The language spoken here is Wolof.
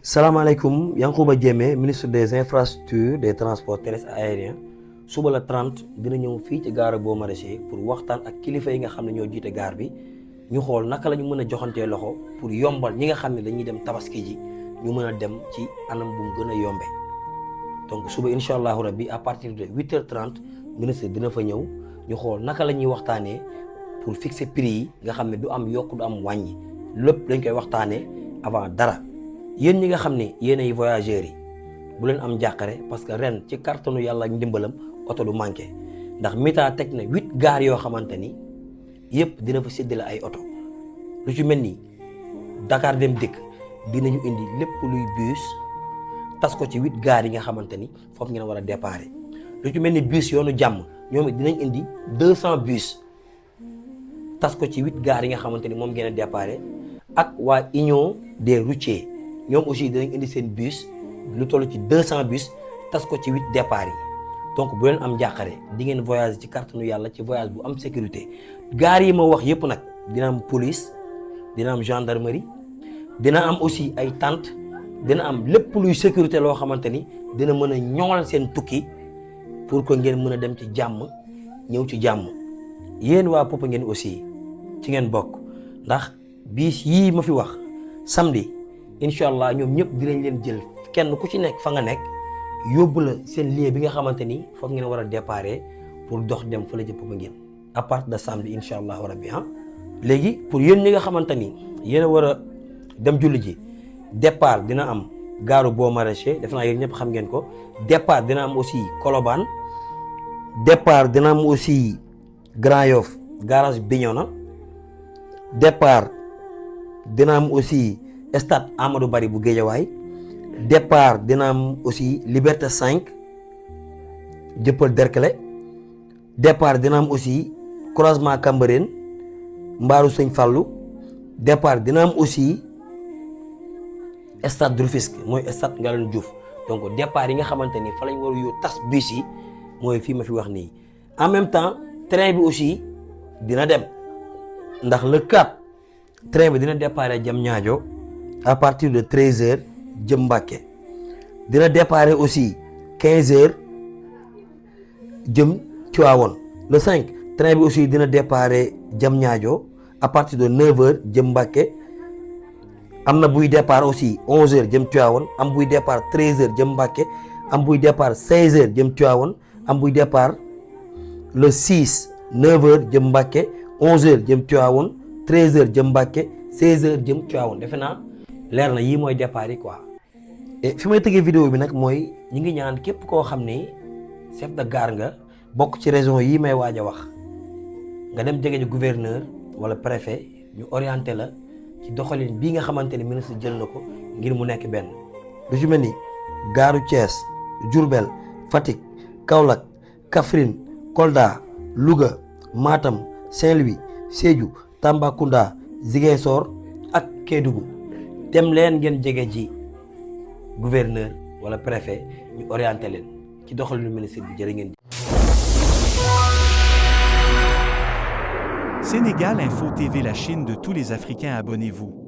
salaamaaleykum Yankhoba Diémé ministre des infrastructures des transports terrestres et aériens suba la 30 dina ñëw fii ci gare Baux Maraîchers pour waxtaan ak kilifa yi nga xam ne ñoo jiite gaar bi ñu xool naka la ñu mën a joxantee loxo pour yombal ñi nga xam ne dañuy dem tabaski ji ñu mën a dem ci anam bu mu gën a yombee. donc suba incha allahu rabbi à partir de 8h30 ministre dina fa ñëw ñu xool naka la ñuy waxtaanee pour fixer prix yi nga xam ne du am yokk du am wàññi lépp dañ koy waxtaanee avant dara. yéen ñi nga xam ne yéen ay voyageurs yi bu leen am jàqare parce que ren ci kartanu yàlla ak ndimbalam oto du manqué ndax Mita teg na 8 gaar yoo xamante ni yëpp dina fa séddale ay oto lu ci mel ni Dakar Dem Dikk dinañu indi lépp luy bus tas ko ci 8 gaar yi nga xamante ni foofu ngeen war a déparé lu ci mel ni bus yoonu jàmm ñoom it dinañ indi 200 bus tas ko ci 8 gaar yi nga xamante ni moom ngeen a déparé ak waa union des routiers ñoom aussi dinañ indi seen bus lu toll ci 200 bus tas ko ci 8 départ yi donc bu leen am njàqare di ngeen voyage ci kàttanu yàlla ci voyage bu am sécurité gaar yi ma wax yëpp nag dina am police dina am gendarmerie dina am aussi ay tente dina am lépp luy sécurité loo xamante ni dina mën a ñoŋal seen tukki pour que ngeen mën a dem ci jàmm ñëw ci jàmm yéen waa Popenguine aussi ci ngeen bokk ndax bis yii ma fi wax samedi incha allah ñoom ñëpp dinañ leen jël kenn ku ci nekk fa nga nekk yóbbu la seen lieu bi nga xamante ni foofu ngeen war a déparé pour dox dem fële ca Popenguine à partir de samedi incha allahu rabbi léegi pour yéen ñi nga xamante ni yéen a war a dem julli ji départ dina am gaaru Baux Maraîchers def naa yéen ñëpp xam ngeen ko départ dina am aussi Colobane départ dina am aussi Grand Yoff garage Bignona départ dina am aussi stade Amadou Barry bu Guédiawaye départ dina am aussi Liberté 5 Dieuppeul Derklé départ dina am aussi croisement Cambérène Mbaaru Sëñ Fallou départ dina am aussi stade Rufisque mooy stade Ngalandou Diouf donc départ yi nga xamante ni fa lañ war a yóbbu tas bus yi mooy fii ma fi wax nii en même temps train bi aussi dina dem ndax le 4 train bi dina départ Diamniadio à partir de 13h jëm Mbacké dina départ aussi 15h jëm Tivaouane le 5 train bi aussi dina départ Diamniadio à partir de 9h jëm Mbacké am na buy départ aussi 11h jëm Tivaouane am buy départ 13h jëm Mbacké am buy départ 16h jëm Tivaouane am buy départ le 6 9h jëm Mbacké 11h jëm Tivaouane 13h jëm Mbacké 16h jëm Tivaouane defe naa leer na yii mooy départ yi quoi. et fi may tëggee vidéo bi nag mooy ñi ngi ñaan képp koo xam ne chef de gare nga bokk ci région yii may waaj a wax nga dem jege ji gouverneur wala préfet ñu orienté la ci doxalin bii nga xamante ni ministre jël na ko ngir mu nekk benn. lu ci mel ni gaaru Thiès Diourbel Fatick Kaolack Kaffrine Kolda Louga Matam Saint-Louis Sédhiou Tambacounda Ziguinchor ak Kédougou dem leen ngeen jege ji gouverneur wala préfet ñu orienté leen ci doxalinu ministre bi jërë ngeen. Sénégal Info TV, la Chine de tous les Africains, abonnez-vous.